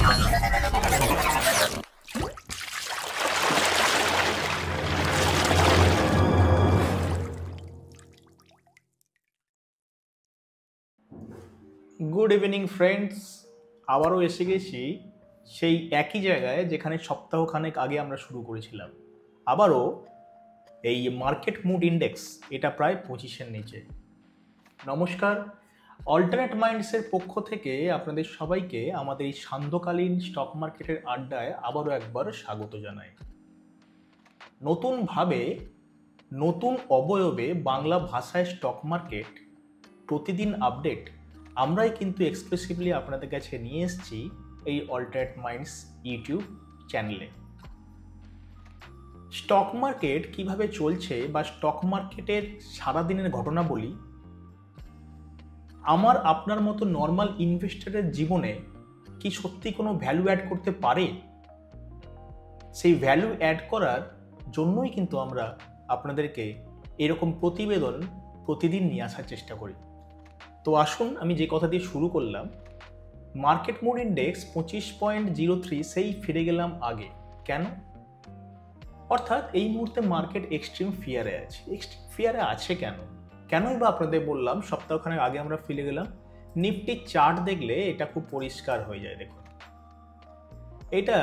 Good evening friends, আবারও এসে গেছি সেই একই জায়গায় যেখানে সপ্তাহখানেক আগে আমরা শুরু করেছিলাম। আবারও এই মার্কেট মুড ইন্ডেক্স, এটা প্রায় 25-এর নিচে। নমস্কার, অল্টারনেট মাইন্ডসের পক্ষ থেকে আপনাদের সবাইকে আমাদের এই সান্ধ্যকালীন স্টক মার্কেটের আড্ডায় আবারও একবার স্বাগত জানাই। নতুনভাবে, নতুন অবয়বে বাংলা ভাষায় স্টক মার্কেট প্রতিদিন আপডেট আমরাই কিন্তু এক্সক্লুসিভলি আপনাদের কাছে নিয়ে এসেছি এই অল্টারনেট মাইন্ডস ইউটিউব চ্যানেলে। স্টক মার্কেট কিভাবে চলছে বা স্টক মার্কেটের সারাদিনের ঘটনাবলী আমার আপনার মতো নর্মাল ইনভেস্টরের জীবনে কি সত্যি কোনো ভ্যালু অ্যাড করতে পারে, সেই ভ্যালু অ্যাড করার জন্যই কিন্তু আমরা আপনাদেরকে এরকম প্রতিবেদন প্রতিদিন নিয়ে আসার চেষ্টা করি। তো আসুন, আমি যে কথা দিয়ে শুরু করলাম, মার্কেট মুড ইন্ডেক্স 25.03, সেই ফিরে গেলাম আগে। কেন? অর্থাৎ এই মুহূর্তে মার্কেট এক্সট্রিম ফিয়ারে আছে। এক্সট্রিম ফিয়ারে আছে কেনই বা আপনাদের বললাম সপ্তাহখানেক আগে আমরা ফিরে গেলাম। নিফটি চার্ট দেখলে এটা খুব পরিষ্কার হয়ে যায়। দেখুন, এটা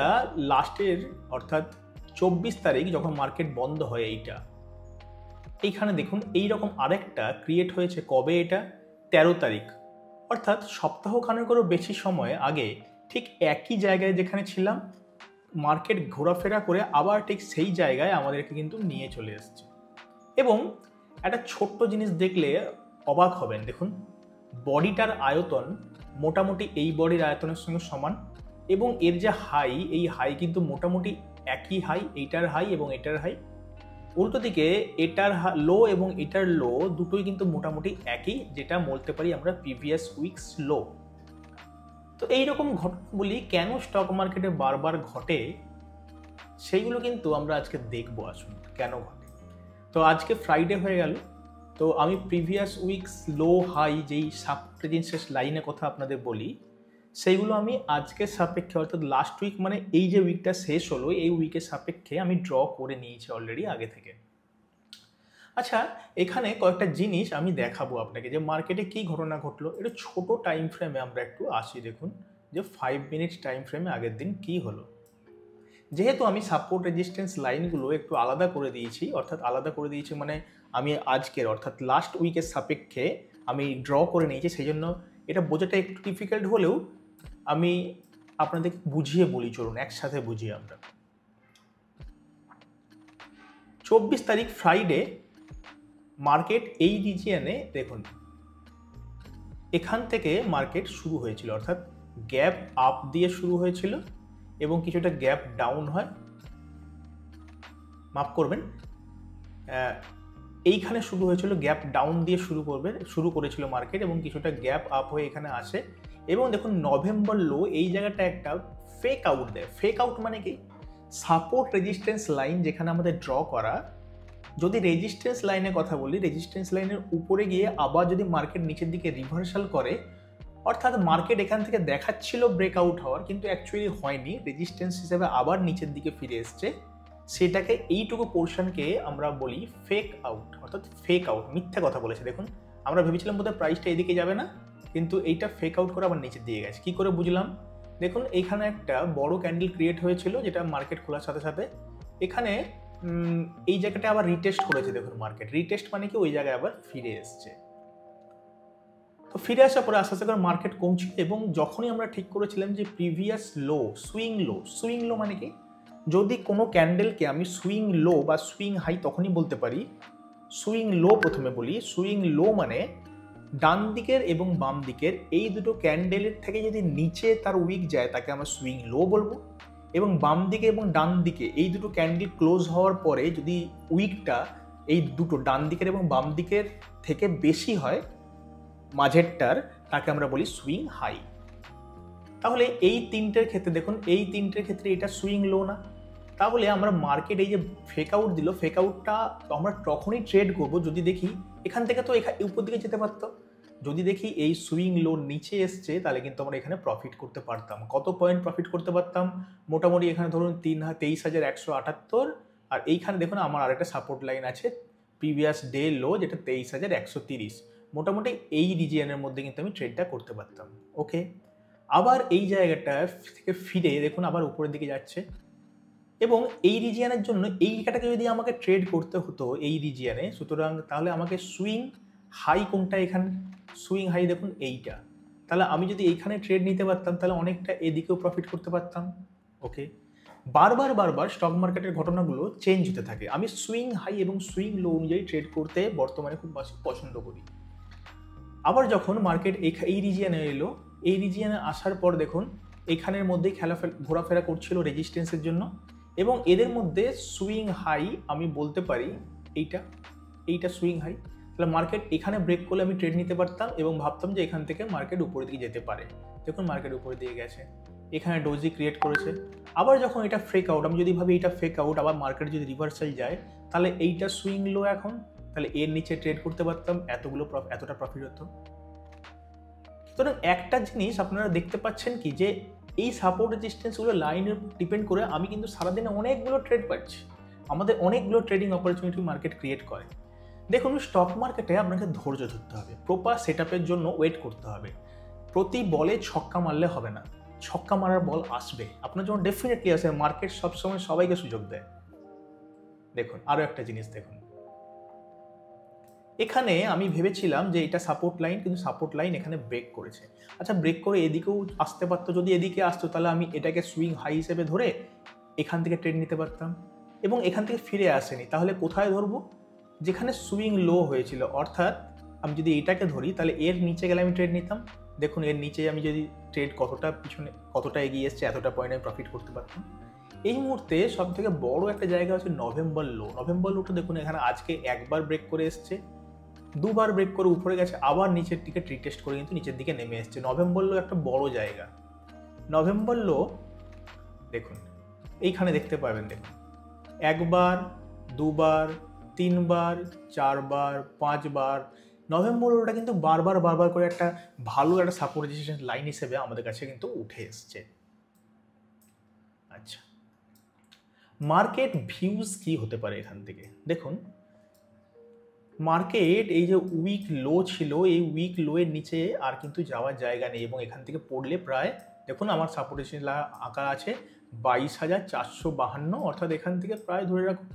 লাস্টের অর্থাৎ 24 তারিখ যখন মার্কেট বন্ধ হয়, এইখানে দেখুন এইরকম আরেকটা ক্রিয়েট হয়েছে। কবে? এটা 13 তারিখ, অর্থাৎ সপ্তাহখানেকেরও বেশি সময় আগে ঠিক একই জায়গায় যেখানে ছিলাম মার্কেট ঘোরাফেরা করে আবার ঠিক সেই জায়গায় আমাদেরকে কিন্তু নিয়ে চলে এসেছে। এবং একটা ছোট্ট জিনিস দেখলে অবাক হবেন। দেখুন, বডিটার আয়তন মোটামুটি এই বডির আয়তনের সঙ্গে সমান, এবং এর যে হাই, এই হাই কিন্তু মোটামুটি একই হাই, এইটার হাই এবং এটার হাই। উল্টো দিকে এটার লো এবং এটার লো দুটোই কিন্তু মোটামুটি একই, যেটা বলতে পারি আমরা প্রিভিয়াস উইকস লো। তো এইরকম ঘটনাগুলি কেন স্টক মার্কেটে বারবার ঘটে, সেইগুলো কিন্তু আমরা আজকে দেখবো। আসুন কেন ঘটে। তো আজকে ফ্রাইডে হয়ে গেল, তো আমি প্রিভিয়াস উইকস লো হাই যেই সাপোর্ট রেজিস্ট্যান্স লাইনের কথা আপনাদের বলি, সেইগুলো আমি আজকের সাপেক্ষে অর্থাৎ লাস্ট উইক মানে এই যে উইকটা শেষ হলো, এই উইকের সাপেক্ষে আমি ড্র করে নিয়েছি অলরেডি আগে থেকে। আচ্ছা, এখানে কয়েকটা জিনিস আমি দেখাবো আপনাকে যে মার্কেটে কি ঘটনা ঘটলো। এটা ছোট টাইম ফ্রেমে আমরা একটু আসি। দেখুন যে 5 মিনিট টাইম ফ্রেমে আগের দিন কি হলো। যেহেতু আমি সাপোর্ট রেজিস্ট্যান্স লাইনগুলো একটু আলাদা করে দিয়েছি, অর্থাৎ আলাদা করে দিয়েছি মানে আমি আজকের অর্থাৎ লাস্ট উইকের সাপেক্ষে আমি ড্র করে নিয়েছি, সেই জন্য এটা বোঝাটা একটু ডিফিকাল্ট হলেও আমি আপনাদেরকে বুঝিয়ে বলি। চলুন একসাথে বুঝিয়ে আমরা। 24 তারিখ ফ্রাইডে মার্কেট এই রিজিয়নে দেখুন, এখান থেকে মার্কেট শুরু হয়েছিল, অর্থাৎ গ্যাপ আপ দিয়ে শুরু হয়েছিল এবং কিছুটা গ্যাপ ডাউন হয়। মাফ করবেন, এইখানে শুরু হয়েছিল, গ্যাপ ডাউন দিয়ে শুরু করেছিল মার্কেট এবং কিছুটা গ্যাপ আপ হয়ে এখানে আসে। এবং দেখুন নভেম্বর লো এই জায়গাটা একটা ফেক আউট দেয়। ফেক আউট মানে কি? সাপোর্ট রেজিস্ট্যান্স লাইন যেখানে আমাদের ড্র করা, যদি রেজিস্ট্যান্স লাইনের কথা বলি, রেজিস্ট্যান্স লাইনের উপরে গিয়ে আবার যদি মার্কেট নিচের দিকে রিভার্সাল করে, অর্থাৎ মার্কেট এখান থেকে দেখাচ্ছিল ব্রেকআউট হওয়ার, কিন্তু অ্যাকচুয়ালি হয়নি, রেজিস্ট্যান্স হিসেবে আবার নিচের দিকে ফিরে এসছে, সেটাকে এইটুকু পোর্শনকে আমরা বলি ফেক আউট, অর্থাৎ ফেক আউট, মিথ্যা কথা বলেছে। দেখুন, আমরা ভেবেছিলাম বোধহয় প্রাইসটা এদিকে যাবে না, কিন্তু এইটা ফেক আউট করে আবার নিচের দিকে গেছে। কি করে বুঝলাম? দেখুন, এইখানে একটা বড় ক্যান্ডেল ক্রিয়েট হয়েছিল, যেটা মার্কেট খোলার সাথে সাথে এখানে এই জায়গাটা আবার রিটেস্ট করেছে। দেখুন মার্কেট রিটেস্ট মানে কি, ওই জায়গায় আবার ফিরে এসছে। তো ফিরে আসার পরে আস্তে আস্তে করে মার্কেট কমছিল, এবং যখনই আমরা ঠিক করেছিলাম যে প্রিভিয়াস লো, সুইং লো মানে কি, যদি কোনো ক্যান্ডেলকে আমি সুইং লো বা সুইং হাই তখনই বলতে পারি। সুইং লো প্রথমে বলি। সুইং লো মানে ডান দিকের এবং বাম দিকের এই দুটো ক্যান্ডেলের থেকে যদি নিচে তার উইক যায়, তাকে আমরা সুইং লো বলবো। এবং বাম দিকে এবং ডান দিকে এই দুটো ক্যান্ডেল ক্লোজ হওয়ার পরে যদি উইকটা এই দুটো ডান দিকের এবং বাম দিকের থেকে বেশি হয় মাঝেরটার, তাকে আমরা বলি সুইং হাই। তাহলে এই তিনটের ক্ষেত্রে দেখুন, এই তিনটের ক্ষেত্রে এটা সুইং লো না। তাহলে আমরা মার্কেট এই যে ফেক আউট দিল, ফেক আউটটা আমরা তখনই ট্রেড করবো যদি দেখি এখান থেকে তো উপর দিকে যেতে পারতো, যদি দেখি এই সুইং লো নিচে এসছে তাহলে কিন্তু আমরা এখানে প্রফিট করতে পারতাম। কত পয়েন্ট প্রফিট করতে পারতাম? মোটামুটি এখানে ধরুন 23,178, আর এইখানে দেখুন আমার আরেকটা সাপোর্ট লাইন আছে প্রিভিয়াস ডে লো যেটা 23,130। মোটামুটি এই রিজিয়নের মধ্যে কিন্তু আমি ট্রেডটা করতে পারতাম। ওকে, আবার এই জায়গাটা থেকে ফিরে দেখুন আবার উপরের দিকে যাচ্ছে, এবং এই রিজিয়নের জন্য এইটাকে যদি আমাকে ট্রেড করতে হতো এই রিজিয়নে, সুতরাং তাহলে আমাকে সুইং হাই কোনটা, এখানে সুইং হাই দেখুন এইটা, তাহলে আমি যদি এইখানে ট্রেড নিতে পারতাম তাহলে অনেকটা এদিকেও প্রফিট করতে পারতাম। ওকে, বারবার স্টক মার্কেটের ঘটনাগুলো চেঞ্জ হতে থাকে। আমি সুইং হাই এবং সুইং লো অনুযায়ী ট্রেড করতে বর্তমানে খুব পছন্দ করি। আবার যখন মার্কেট এই রিজিয়নে এলো, এই রিজিয়নে আসার পর দেখুন এখানের মধ্যেই ঘোরাফেরা করছিল রেজিস্ট্যান্সের জন্য, এবং এদের মধ্যে সুইং হাই আমি বলতে পারি এইটা সুইং হাই। তাহলে মার্কেট এখানে ব্রেক করলে আমি ট্রেড নিতে পারতাম এবং ভাবতাম যে এখান থেকে মার্কেট উপরের দিকে যেতে পারে। দেখুন মার্কেট উপরের দিকে গেছে, এখানে ডোজি ক্রিয়েট করেছে। আবার যখন এটা ফেক আউট, আমি যদি ভাবি এটা ফেক আউট, আবার মার্কেট যদি রিভার্সাল যায় তাহলে এইটা সুইং লো এখন, তাহলে এর নিচে ট্রেড করতে পারতাম, এতটা প্রফিট হতো। সুতরাং একটা জিনিস আপনারা দেখতে পাচ্ছেন কি, যে এই সাপোর্ট রেজিস্ট্যান্সগুলো লাইনের ডিপেন্ড করে আমি কিন্তু সারাদিনে অনেকগুলো ট্রেড পাচ্ছি, আমাদের অনেকগুলো ট্রেডিং অপরচুনিটি মার্কেট ক্রিয়েট করে। দেখুন স্টক মার্কেটে আপনাকে ধৈর্য ধরতে হবে, প্রপার সেট আপের জন্য ওয়েট করতে হবে। প্রতি বলে ছক্কা মারলে হবে না, ছক্কা মারার বল আসবে আপনার যখন ডেফিনেটলি আসে। মার্কেট সবসময় সবাইকে সুযোগ দেয়। দেখুন আরও একটা জিনিস দেখুন, এখানে আমি ভেবেছিলাম যে এটা সাপোর্ট লাইন, কিন্তু সাপোর্ট লাইন এখানে ব্রেক করেছে। আচ্ছা, ব্রেক করে এদিকেও আসতে পারতো, যদি এদিকে আসতো তাহলে আমি এটাকে সুইং হাই হিসেবে ধরে এখান থেকে ট্রেড নিতে পারতাম, এবং এখান থেকে ফিরে আসেনি, তাহলে কোথায় ধরবো? যেখানে সুইং লো হয়েছিল, অর্থাৎ আমি যদি এটাকে ধরি তাহলে এর নিচে গেলে আমি ট্রেড নিতাম। দেখুন এর নিচে আমি যদি ট্রেড কতটা এগিয়ে এসছে, এতটা পয়েন্ট আমি প্রফিট করতে পারতাম। এই মুহূর্তে সব থেকে বড় একটা জায়গা হচ্ছে নভেম্বর লো। নভেম্বর লোটা দেখুন এখানে আজকে একবার ব্রেক করে এসছে, দুবার ব্রেক করে উপরে গেছে, আবার নিচের দিকে রিটেস্ট করে কিন্তু নিচের দিকে নেমে এসছে। নভেম্বর লো একটা বড় জায়গা। নভেম্বর লো দেখুন এইখানে দেখতে পাবেন, দেখুন একবার, দুবার, তিনবার, চারবার, পাঁচবার। নভেম্বর লোটা কিন্তু বারবার করে একটা ভালো একটা সাপোর্ট রেজিস্ট্যান্স লাইন হিসেবে আমাদের কাছে কিন্তু উঠে এসছে। আচ্ছা, মার্কেট ভিউজ কি হতে পারে এখান থেকে? দেখুন মার্কেট এই যে উইক লো ছিল, এই উইক লো এর নিচে আর কিন্তু যাওয়ার জায়গা নেই, এবং এখান থেকে পড়লে প্রায় দেখুন আমার সাপোর্ট রেজিস্ট্যান্স আঁকা আছে 22,452, অর্থাৎ এখান থেকে প্রায় ধরে রাখুন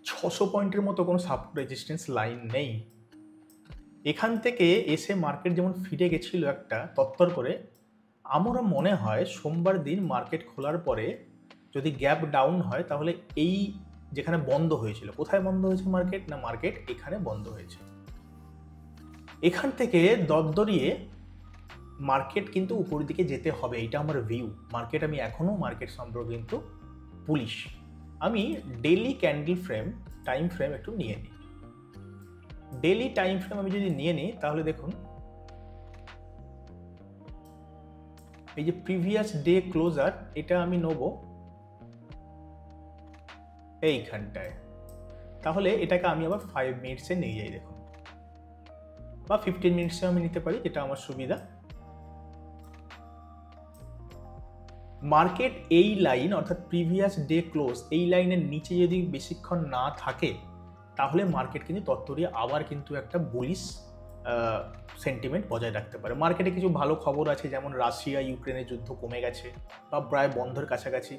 600 পয়েন্টের মতো কোনো সাপোর্ট রেজিস্ট্যান্স লাইন নেই। এখান থেকে এসে মার্কেট যেমন ফিরে গেছিল একটা তত্তর করে, আমারও মনে হয় সোমবার দিন মার্কেট খোলার পরে যদি গ্যাপ ডাউন হয় তাহলে এই যেখানে বন্ধ হয়েছিল, কোথায় বন্ধ হয়েছে মার্কেট? না মার্কেট এখানে বন্ধ হয়েছে। এখান থেকে দরদরিয়ে মার্কেট কিন্তু উপরের দিকে যেতে হবে, এটা আমার ভিউ। মার্কেট আমি এখনো মার্কেট সম্পর্কে কিন্তু পুলিশ। আমি daily candle frame time frame একটু নিয়ে নিই। ডেইলি টাইম ফ্রেম আমি যদি নিয়ে নিই তাহলে দেখুন এই যে প্রিভিয়াস ডে ক্লোজার, এটা আমি নেব এইখানটায়, তাহলে এটাকে আমি আবার 5 মিনিটসে নিয়ে যাই দেখুন, বা 15 মিনিটসে আমি নিতে পারি, যেটা আমার সুবিধা। মার্কেট এই লাইন অর্থাৎ প্রিভিয়াস ডে ক্লোজ, এই লাইনের নিচে যদি বেশিক্ষণ না থাকে তাহলে মার্কেট কিন্তু তত্ত্বরিয়ে আবার কিন্তু একটা বুলিশ সেন্টিমেন্ট বজায় রাখতে পারে। মার্কেটে কিছু ভালো খবর আছে, যেমন রাশিয়া ইউক্রেনের যুদ্ধ কমে গেছে বা প্রায় বন্ধের কাছাকাছি,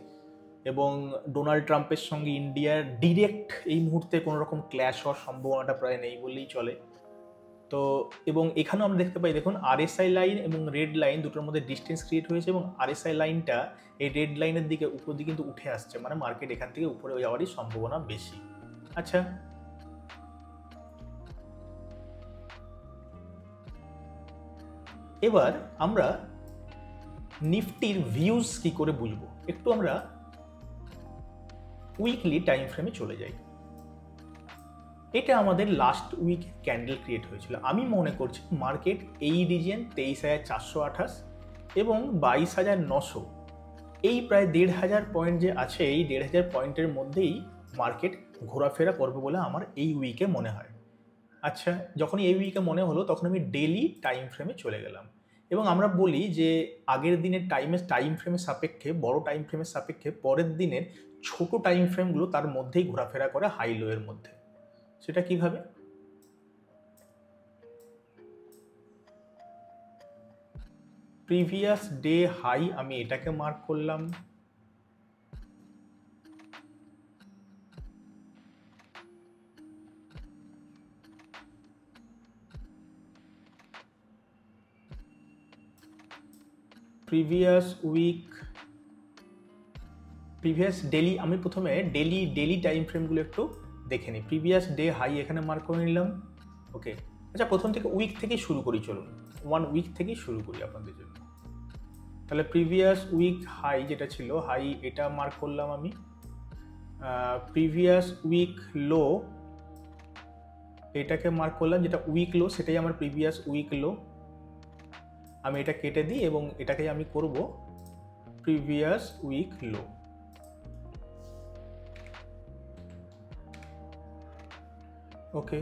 এবং ডোনাল্ড ট্রাম্পের সঙ্গে ইন্ডিয়ার ডিরেক্ট এই মুহূর্তে কোনো রকম ক্ল্যাশ হওয়ার সম্ভাবনাটা প্রায় নেই বললেই চলে। তো এবং এখানেও আমরা দেখতে পাই, দেখুন আরএসআই লাইন এবং রেড লাইন দুটোর মধ্যে ডিস্টেন্স ক্রিয়েট হয়েছে, এবং আরএসআই লাইনটা এই রেড লাইনের দিকে উপর দিকে কিন্তু উঠে আসছে, মানে মার্কেট এখান থেকে উপরে যাওয়ারই সম্ভাবনা বেশি। আচ্ছা, এবার আমরা নিফটির ভিউজ কি করে বুঝবো, একটু আমরা উইকলি টাইম ফ্রেমে চলে যাই। এটা আমাদের লাস্ট উইক ক্যান্ডেল ক্রিয়েট হয়েছিল। আমি মনে করছি মার্কেট এই রিজিয়ন 23,428 এবং 22,900, এই প্রায় 1,500 পয়েন্ট যে আছে, এই 1,500 পয়েন্টের মধ্যেই মার্কেট ঘোরাফেরা করবে বলে আমার এই উইকে মনে হয়। আচ্ছা, যখনই এই উইকে মনে হলো তখন আমি ডেলি টাইম ফ্রেমে চলে গেলাম এবং আমরা বলি যে আগের দিনের টাইম ফ্রেমের সাপেক্ষে, বড় টাইম ফ্রেমের সাপেক্ষে পরের দিনের ছোট টাইম ফ্রেমগুলো তার মধ্যেই ঘোরাফেরা করে হাই লো এর মধ্যে। সেটা কিভাবে? প্রিভিয়াস ডে হাই আমি এটাকে মার্ক করলাম, প্রিভিয়াস ডেলি, আমি প্রথমে ডেলি টাইম ফ্রেমগুলো একটু দেখে নিই। প্রিভিয়াস ডে হাই এখানে মার্ক করে নিলাম। ওকে, আচ্ছা প্রথম থেকে উইক থেকে শুরু করি, চলুন 1 উইক থেকেই শুরু করি আপনাদের জন্য। তাহলে প্রিভিয়াস উইক হাই যেটা ছিল, হাই এটা মার্ক করলাম আমি। প্রিভিয়াস উইক লো এটাকে মার্ক করলাম, যেটা উইক লো সেটাই আমার প্রিভিয়াস উইক লো। আমি এটা কেটে দিই এবং এটাকে আমি করব প্রিভিয়াস উইক লো। ওকে,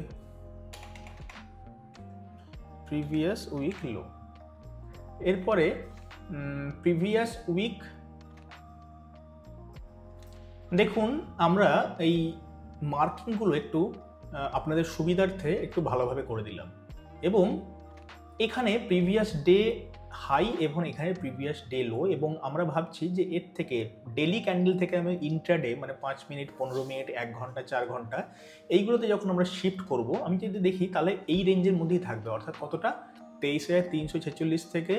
প্রিভিয়াস উইক লো। এরপরে প্রিভিয়াস উইক, দেখুন আমরা এই মার্কিংগুলো একটু আপনাদের সুবিধার্থে একটু ভালোভাবে করে দিলাম এবং এখানে প্রিভিয়াস ডে হাই এবং এখানে প্রিভিয়াস ডে লো, এবং আমরা ভাবছি যে এর থেকে ডেলি ক্যান্ডেল থেকে আমি ইন্ট্রাডে মানে 5 মিনিট, 15 মিনিট, 1 ঘন্টা, 4 ঘন্টা এইগুলোতে যখন আমরা শিফট করব, আমি যদি দেখি তাহলে এই রেঞ্জের মধ্যেই থাকবে, অর্থাৎ কতটা, 23,346 থেকে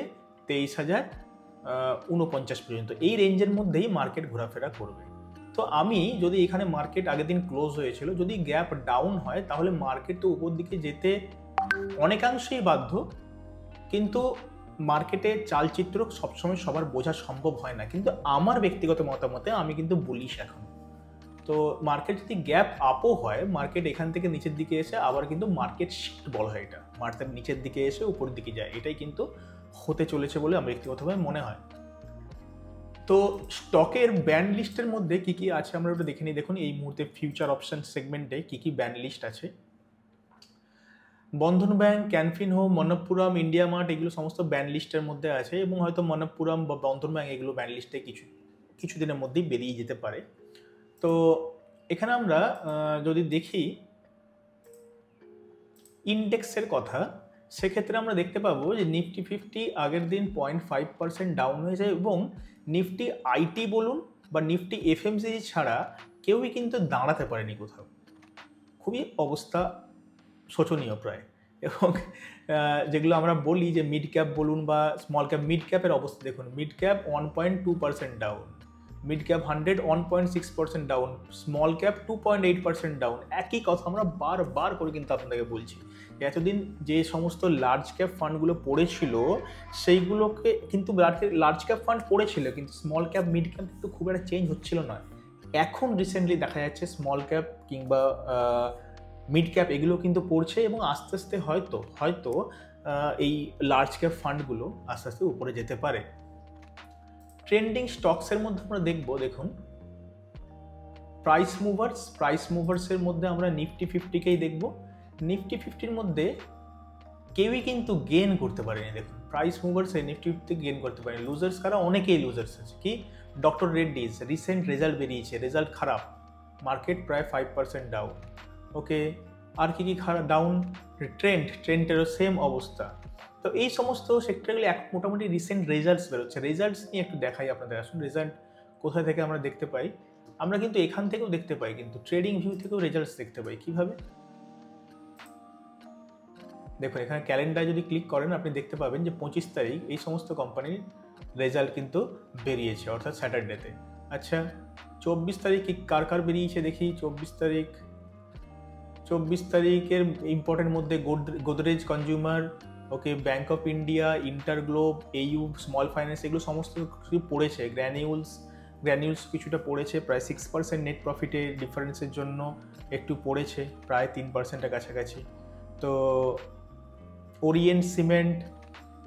23,049 পর্যন্ত এই রেঞ্জের মধ্যেই মার্কেট ঘোরাফেরা করবে। তো আমি যদি এখানে মার্কেট আগের দিন ক্লোজ হয়েছিল, যদি গ্যাপ ডাউন হয় তাহলে মার্কেট তো উপর দিকে যেতে অনেকাংশেই বাধ্য, কিন্তু মার্কেটে চালচিত্র সবসময় সবার বোঝা সম্ভব হয় না, কিন্তু আমার ব্যক্তিগত মতামতে আমি কিন্তু বলিস এখন। তো মার্কেট যদি গ্যাপ আপও হয়, মার্কেট এখান থেকে নিচের দিকে এসে আবার কিন্তু মার্কেট শিফট বলা হয়, এটা মার্কেট নিচের দিকে এসে উপর দিকে যায়, এটাই কিন্তু হতে চলেছে বলে আমার ব্যক্তিগতভাবে মনে হয়। তো স্টকের ব্যান্ড লিস্টের মধ্যে কি কি আছে আমরা ওটা দেখে নিই। দেখুন এই মুহূর্তে ফিউচার অপশন সেগমেন্টে কি কি ব্যান্ড লিস্ট আছে। বন্ধন bank, Can Fin home, Manappuram, India mart এগুলো সমস্ত ব্যান্ড লিস্টের মধ্যে আছে এবং হয়তো মনপ্পুরম বা বন্ধন ব্যাংক এগুলো ব্যান্ড লিস্টে কিছু দিনের মধ্যেই বেরিয়ে যেতে পারে। তো এখানে আমরা যদি দেখি ইন্ডেক্সের কথা, সেক্ষেত্রে আমরা দেখতে পাবো যে নিফটি 50 আগের দিন 0.5% ডাউন হয়ে যায় এবং নিফটি আইটি বলুন বা নিফটি এফএমসিজি ছাড়া কেউই কিন্তু দাঁড়াতে পারেনি কোথাও, খুবই অবস্থা শোচনীয় প্রায়। এবং যেগুলো আমরা বলি যে মিড ক্যাপ বলুন বা স্মল ক্যাপ, মিড ক্যাপের অবস্থা দেখুন, mid cap 1.2% down, mid cap 100 1.6% down, small cap 2.8% down. একই কথা আমরা বারবার করে কিন্তু আপনাদেরকে বলছি, এতদিন যে সমস্ত লার্জ ক্যাপ ফান্ডগুলো পড়েছিল সেইগুলোকে কিন্তু লার্জ ক্যাপ ফান্ড পড়েছিল, কিন্তু স্মল ক্যাপ মিড ক্যাপ কিন্তু খুব একটা চেঞ্জ হচ্ছিল না। এখন রিসেন্টলি দেখা যাচ্ছে স্মল ক্যাপ কিংবা মিড ক্যাপ এগুলো কিন্তু পড়ছে এবং আস্তে আস্তে হয়তো এই লার্জ ক্যাপ ফান্ডগুলো আস্তে আস্তে উপরে যেতে পারে। ট্রেন্ডিং স্টকসের মধ্যে আমরা দেখুন প্রাইস মুভার্সের মধ্যে আমরা নিফটি 50কেই দেখব। নিফটি 50-র মধ্যে কেউই কিন্তু গেন করতে পারেনি। দেখুন প্রাইস মুভার্সে নিফটি 50 গেন করতে পারেনি। লুজার্স কারা? অনেকেই লুজার্স আছে। কি? ডক্টর রেড্ডিজ রিসেন্ট রেজাল্ট বেরিয়েছে, রেজাল্ট খারাপ, মার্কেট প্রায় 5% ডাউন। ওকে, আর কি খারাপ ডাউন? ট্রেন্ডেরও সেম অবস্থা। তো এই সমস্ত সেক্টরগুলি মোটামুটি রিসেন্ট রেজাল্টস বেরোচ্ছে। রেজাল্টস নিয়ে একটু দেখাই আপনাদের। আসুন রেজাল্ট কোথায় থেকে আমরা দেখতে পাই? আমরা কিন্তু এখান থেকেও দেখতে পাই, কিন্তু ট্রেডিং ভিউ থেকেও রেজাল্টস দেখতে পাই। কিভাবে? দেখুন এখানে ক্যালেন্ডার যদি ক্লিক করেন আপনি দেখতে পাবেন যে 25 তারিখ এই সমস্ত কোম্পানির রেজাল্ট কিন্তু বেরিয়েছে, অর্থাৎ স্যাটারডেতে। আচ্ছা 24 তারিখ কার বেরিয়েছে দেখি। 24 তারিখের ইম্পর্টেন্ট মধ্যে Godrej consumer, okay, bank of India, InterGlobe, এইউ, small finance এগুলো সমস্ত কিছু পড়েছে। গ্র্যানিউলস কিছুটা পড়েছে, প্রায় 6% নেট প্রফিটে ডিফারেন্সের জন্য একটু পড়েছে, প্রায় 3%-এর কাছাকাছি। তো Orient cement,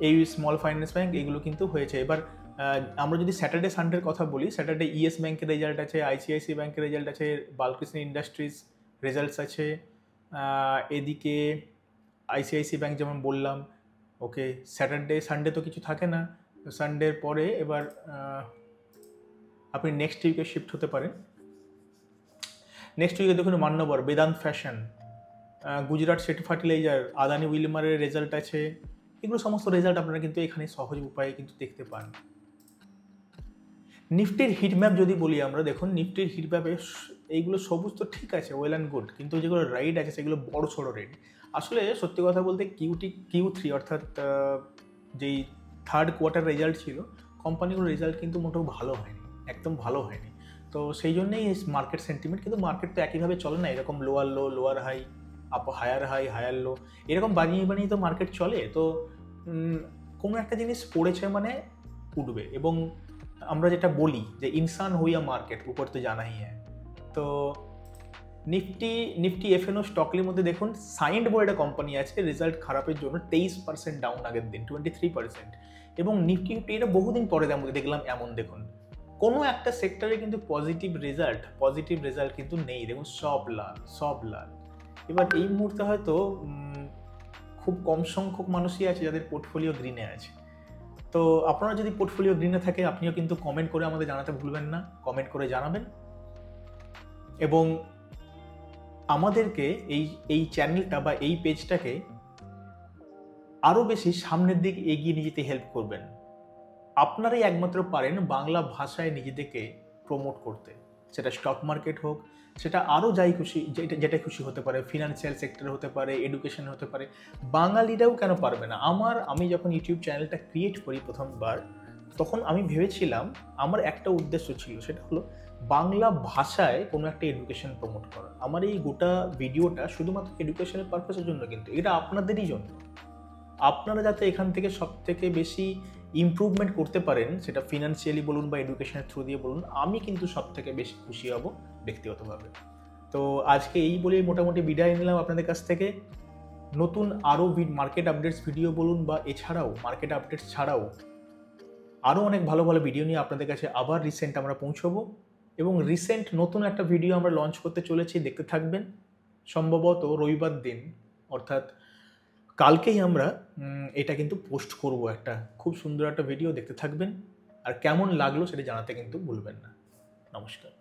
এইউ, small finance bank এগুলো কিন্তু হয়েছে। এবার আমরা যদি স্যাটারডে সানডের কথা বলি, স্যাটারডে ইয়েস ব্যাংকের রেজাল্ট আছে, আইসিআইসি ব্যাংকের রেজাল্ট আছে, বালকৃষ্ণ ইন্ডাস্ট্রিজ রেজাল্টস আছে, এদিকে আইসিআইসি ব্যাংক যেমন বললাম, ওকে স্যাটারডে সানডে তো কিছু থাকে না, সানডের পরে এবার আপনি নেক্সট উইকে শিফট হতে পারেন। নেক্সট উইকে দেখুন Manyavar, Vedant fashion, Gujarat city fertilizer, Adani উইলিমারের রেজাল্ট আছে, এগুলো সমস্ত রেজাল্ট আপনারা কিন্তু এখানে সহজ উপায়ে কিন্তু দেখতে পান। নিফটির হিটম্যাপ যদি বলি আমরা, দেখুন নিফটির হিটম্যাপে এইগুলো সবুজ তো ঠিক আছে, ওয়েল অ্যান্ড গুড, কিন্তু যেগুলো রাইড আছে সেগুলো বড় সড়ো রেড। আসলে সত্যি কথা বলতে Q3 অর্থাৎ যেই থার্ড কোয়ার্টার রেজাল্ট ছিল, কোম্পানিগুলোর রেজাল্ট কিন্তু মোটেও ভালো হয়নি, একদম ভালো হয়নি। তো সেই জন্যেই মার্কেট সেন্টিমেন্ট, কিন্তু মার্কেট তো একইভাবে চলে না, এরকম lower low lower high higher high higher low, এরকম বানিয়ে বানিয়ে তো মার্কেট চলে। তো কোনো একটা জিনিস পড়েছে মানে উঠবে। এবং আমরা যেটা বলি যে ইনসান হুইয়া মার্কেট উপর তো জানাই হ্যাঁ। তো নিফটি এফএনও স্টকলির মধ্যে দেখুন সাইন্ড বলে একটা কোম্পানি আছে, রেজাল্ট খারাপের জন্য 23% ডাউন, আগের দিন 23%। এবং নিফটি এটা বহুদিন পরে দেখলাম এমন। দেখুন কোনো একটা সেক্টরে কিন্তু পজিটিভ রেজাল্ট কিন্তু নেই, দেখুন সব লাল। এবার এই মুহূর্তে হয়তো খুব কম সংখ্যক মানুষই আছে যাদের পোর্টফোলিও গ্রিনে আছে। তো আপনারা যদি পোর্টফোলিও গ্রিনে থাকে, আপনিও কিন্তু কমেন্ট করে আমাদের জানাতে ভুলবেন না, কমেন্ট করে জানাবেন। এবং আমাদেরকে এই চ্যানেলটা বা এই পেজটাকে আরও বেশি সামনের দিকে এগিয়ে নিয়ে যেতে হেল্প করবেন। আপনারাই একমাত্র পারেন বাংলা ভাষায় নিজেদেরকে প্রমোট করতে, সেটা স্টক মার্কেট হোক, সেটা আরও যেটা খুশি হতে পারে, ফিনান্সিয়াল সেক্টর হতে পারে, এডুকেশন হতে পারে। বাঙালিরাও কেন পারবে না? আমি যখন ইউটিউব চ্যানেলটা ক্রিয়েট করি প্রথমবার, তখন আমি ভেবেছিলাম, আমার একটা উদ্দেশ্য ছিল, সেটা হলো বাংলা ভাষায় কোনো একটা এডুকেশন প্রমোট করা। আমার এই গোটা ভিডিওটা শুধুমাত্র এডুকেশনের পারপাসের জন্য, কিন্তু এটা আপনাদেরই জন্য। আপনারা যাতে এখান থেকে সব থেকে বেশি ইমপ্রুভমেন্ট করতে পারেন, সেটা ফিনান্সিয়ালি বলুন বা এডুকেশনের থ্রু দিয়ে বলুন, আমি কিন্তু সব থেকে বেশি খুশি হব ব্যক্তিগতভাবে। তো আজকে এই বলেই মোটামুটি বিদায় নিলাম আপনাদের কাছ থেকে। নতুন আরও মার্কেট আপডেটস ভিডিও বলুন বা এছাড়াও মার্কেট আপডেটস ছাড়াও আরও অনেক ভালো ভালো ভিডিও নিয়ে আপনাদের কাছে আবার রিসেন্ট আমরা পৌঁছবো। এবং রিসেন্ট নতুন একটা ভিডিও আমরা লঞ্চ করতে চলেছি, দেখতে থাকবেন। সম্ভবত রবিবার দিন, অর্থাৎ কালকেই আমরা এটা কিন্তু পোস্ট করব। একটা খুব সুন্দর একটা ভিডিও, দেখতে থাকবেন। আর কেমন লাগলো সেটা জানাতে কিন্তু ভুলবেন না। নমস্কার।